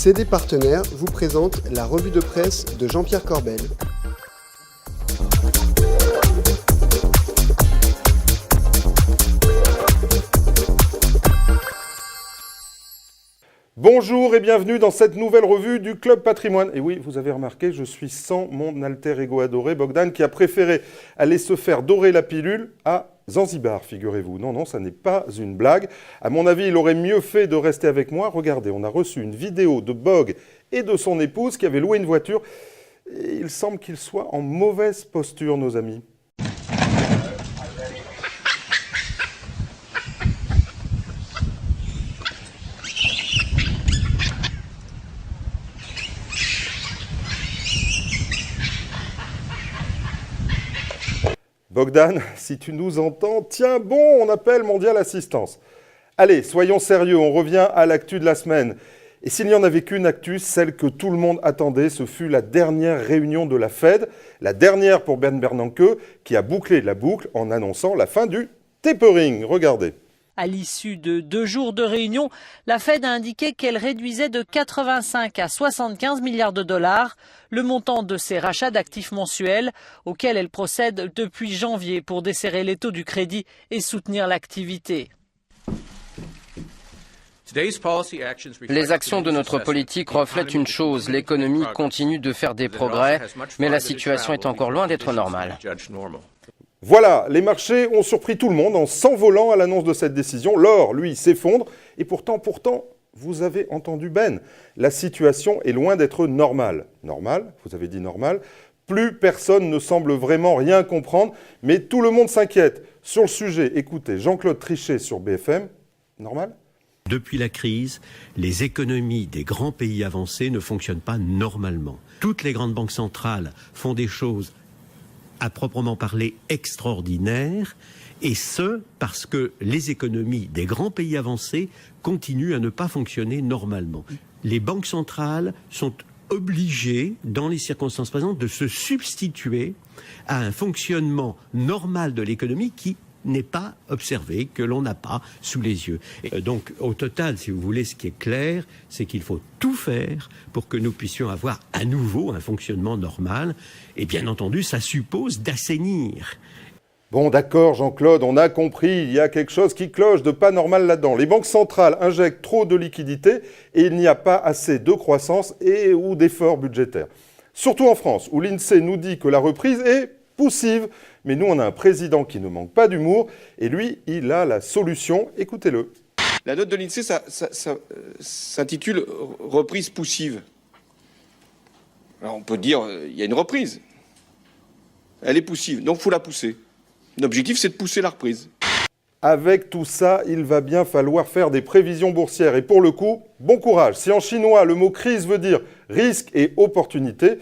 CD Partenaire vous présente la revue de presse de Jean-Pierre Corbel. Bonjour et bienvenue dans cette nouvelle revue du Club Patrimoine. Et oui, vous avez remarqué, je suis sans mon alter ego adoré, Bogdan, qui a préféré aller se faire dorer la pilule à Zanzibar, figurez-vous. Non, ça n'est pas une blague. À mon avis, il aurait mieux fait de rester avec moi. Regardez, on a reçu une vidéo de Bog et de son épouse qui avaient loué une voiture. Et il semble qu'ils soient en mauvaise posture, nos amis. Bogdan, si tu nous entends, tiens bon, on appelle Mondial Assistance. Allez, soyons sérieux, on revient à l'actu de la semaine. Et s'il n'y en avait qu'une actu, celle que tout le monde attendait, ce fut la dernière réunion de la Fed, la dernière pour Bernd Bernanke, qui a bouclé la boucle en annonçant la fin du tapering. Regardez. À l'issue de 2 jours de réunion, la Fed a indiqué qu'elle réduisait de 85 à 75 milliards de dollars le montant de ses rachats d'actifs mensuels auxquels elle procède depuis janvier pour desserrer les taux du crédit et soutenir l'activité. Les actions de notre politique reflètent une chose, l'économie continue de faire des progrès, mais la situation est encore loin d'être normale. Voilà, les marchés ont surpris tout le monde en s'envolant à l'annonce de cette décision. L'or, lui, s'effondre. Et pourtant, vous avez entendu Ben, la situation est loin d'être normale. Normale, vous avez dit normale. Plus personne ne semble vraiment rien comprendre, mais tout le monde s'inquiète. Sur le sujet, écoutez Jean-Claude Trichet sur BFM. Normal ? Depuis la crise, les économies des grands pays avancés ne fonctionnent pas normalement. Toutes les grandes banques centrales font des choses à proprement parler extraordinaire, et ce, parce que les économies des grands pays avancés continuent à ne pas fonctionner normalement. Les banques centrales sont obligées, dans les circonstances présentes, de se substituer à un fonctionnement normal de l'économie qui n'est pas observé, que l'on n'a pas sous les yeux. Et donc, au total, si vous voulez, ce qui est clair, c'est qu'il faut tout faire pour que nous puissions avoir à nouveau un fonctionnement normal. Et bien entendu, ça suppose d'assainir. Bon, d'accord, Jean-Claude, on a compris, il y a quelque chose qui cloche de pas normal là-dedans. Les banques centrales injectent trop de liquidités et il n'y a pas assez de croissance et ou d'efforts budgétaires. Surtout en France, où l'INSEE nous dit que la reprise est poussive. Mais nous, on a un président qui ne manque pas d'humour, et lui, il a la solution. Écoutez-le. La note de l'INSEE s'intitule « Reprise poussive ». Alors on peut dire il y a une reprise. Elle est poussive, donc il faut la pousser. L'objectif, c'est de pousser la reprise. Avec tout ça, il va bien falloir faire des prévisions boursières. Et pour le coup, bon courage. Si en chinois, le mot crise veut dire risque et opportunité,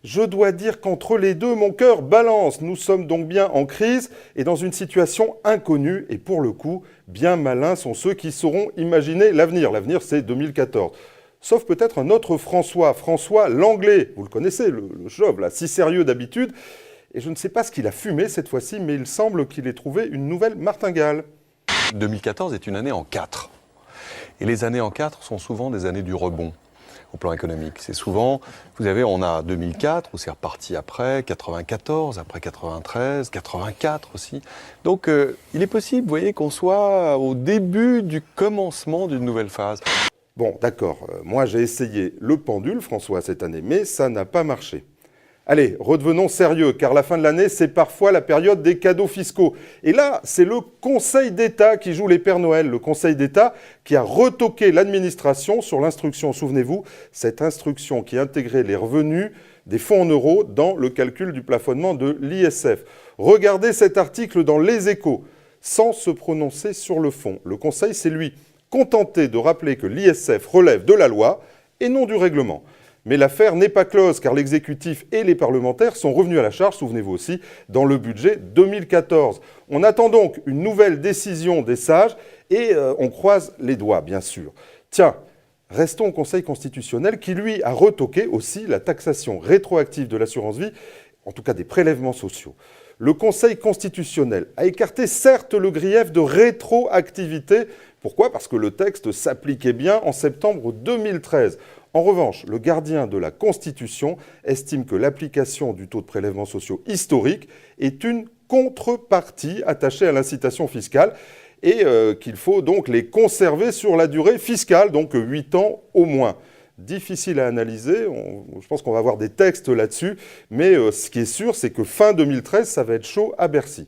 je dois dire qu'entre les deux, mon cœur balance. Nous sommes donc bien en crise et dans une situation inconnue. Et pour le coup, bien malins sont ceux qui sauront imaginer l'avenir. L'avenir, c'est 2014. Sauf peut-être un autre François l'Anglais. Vous le connaissez, le chauve, là, si sérieux d'habitude. Et je ne sais pas ce qu'il a fumé cette fois-ci, mais il semble qu'il ait trouvé une nouvelle martingale. 2014 est une année en 4. Et les années en 4 sont souvent des années du rebond. Au plan économique. C'est souvent, on a 2004 où c'est reparti après, 94, après 93, 84 aussi. Donc il est possible, vous voyez, qu'on soit au début du commencement d'une nouvelle phase. Bon, d'accord, moi j'ai essayé le pendule, François, cette année, mais ça n'a pas marché. Allez, redevenons sérieux, car la fin de l'année, c'est parfois la période des cadeaux fiscaux. Et là, c'est le Conseil d'État qui joue les Pères Noël. Le Conseil d'État qui a retoqué l'administration sur l'instruction, souvenez-vous, cette instruction qui intégrait les revenus des fonds en euros dans le calcul du plafonnement de l'ISF. Regardez cet article dans Les Échos, sans se prononcer sur le fond. Le Conseil s'est, lui, contenté de rappeler que l'ISF relève de la loi et non du règlement. Mais l'affaire n'est pas close, car l'exécutif et les parlementaires sont revenus à la charge, souvenez-vous aussi, dans le budget 2014. On attend donc une nouvelle décision des sages et on croise les doigts, bien sûr. Tiens, restons au Conseil constitutionnel qui, lui, a retoqué aussi la taxation rétroactive de l'assurance vie, en tout cas des prélèvements sociaux. Le Conseil constitutionnel a écarté certes le grief de rétroactivité. Pourquoi ? Parce que le texte s'appliquait bien en septembre 2013. En revanche, le gardien de la Constitution estime que l'application du taux de prélèvements sociaux historique est une contrepartie attachée à l'incitation fiscale et qu'il faut donc les conserver sur la durée fiscale, donc 8 ans au moins. Difficile à analyser, je pense qu'on va avoir des textes là-dessus, mais ce qui est sûr, c'est que fin 2013, ça va être chaud à Bercy.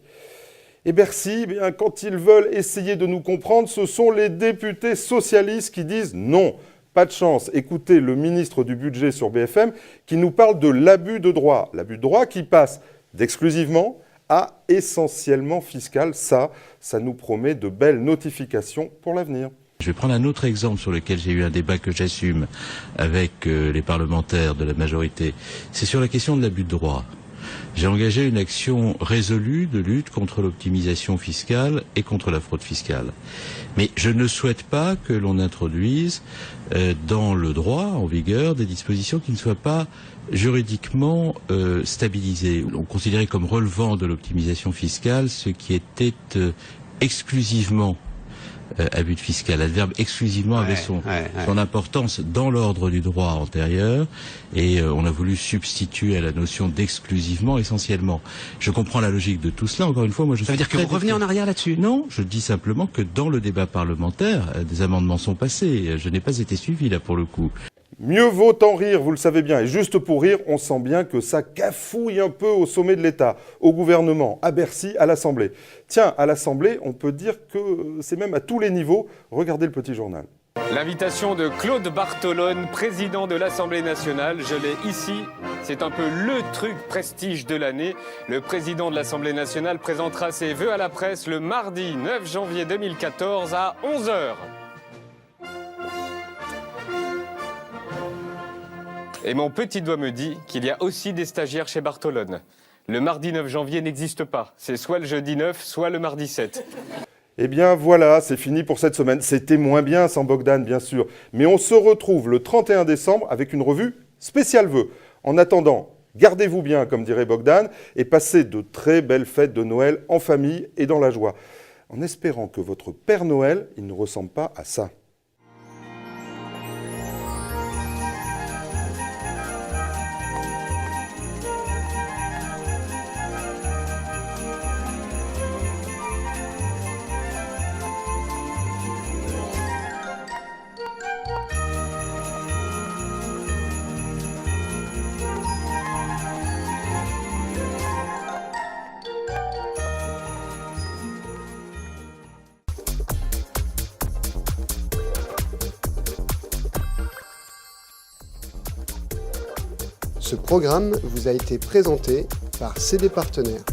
Et Bercy, eh bien, quand ils veulent essayer de nous comprendre, ce sont les députés socialistes qui disent non. Pas de chance. Écoutez le ministre du Budget sur BFM qui nous parle de l'abus de droit. L'abus de droit qui passe d'exclusivement à essentiellement fiscal. Ça nous promet de belles notifications pour l'avenir. Je vais prendre un autre exemple sur lequel j'ai eu un débat que j'assume avec les parlementaires de la majorité. C'est sur la question de l'abus de droit. J'ai engagé une action résolue de lutte contre l'optimisation fiscale et contre la fraude fiscale. Mais je ne souhaite pas que l'on introduise dans le droit en vigueur des dispositions qui ne soient pas juridiquement stabilisées. On considérait comme relevant de l'optimisation fiscale ce qui était exclusivement abus de fiscal. L'adverbe exclusivement avait son importance dans l'ordre du droit antérieur et on a voulu substituer à la notion d'exclusivement essentiellement. Je comprends la logique de tout cela. Encore une fois, moi je Ça veut dire que vous revenez en arrière là-dessus? Non, je dis simplement que dans le débat parlementaire, des amendements sont passés. Je n'ai pas été suivi là pour le coup. Mieux vaut en rire, vous le savez bien. Et juste pour rire, on sent bien que ça cafouille un peu au sommet de l'État, au gouvernement, à Bercy, à l'Assemblée. Tiens, à l'Assemblée, on peut dire que c'est même à tous les niveaux. Regardez le petit journal. L'invitation de Claude Bartolone, président de l'Assemblée nationale. Je l'ai ici. C'est un peu le truc prestige de l'année. Le président de l'Assemblée nationale présentera ses vœux à la presse le mardi 9 janvier 2014 à 11h. Et mon petit doigt me dit qu'il y a aussi des stagiaires chez Bartolone. Le mardi 9 janvier n'existe pas. C'est soit le jeudi 9, soit le mardi 7. Eh bien voilà, c'est fini pour cette semaine. C'était moins bien sans Bogdan, bien sûr. Mais on se retrouve le 31 décembre avec une revue spéciale vœux. En attendant, gardez-vous bien, comme dirait Bogdan, et passez de très belles fêtes de Noël en famille et dans la joie. En espérant que votre Père Noël, il ne ressemble pas à ça. Ce programme vous a été présenté par CD Partenaires.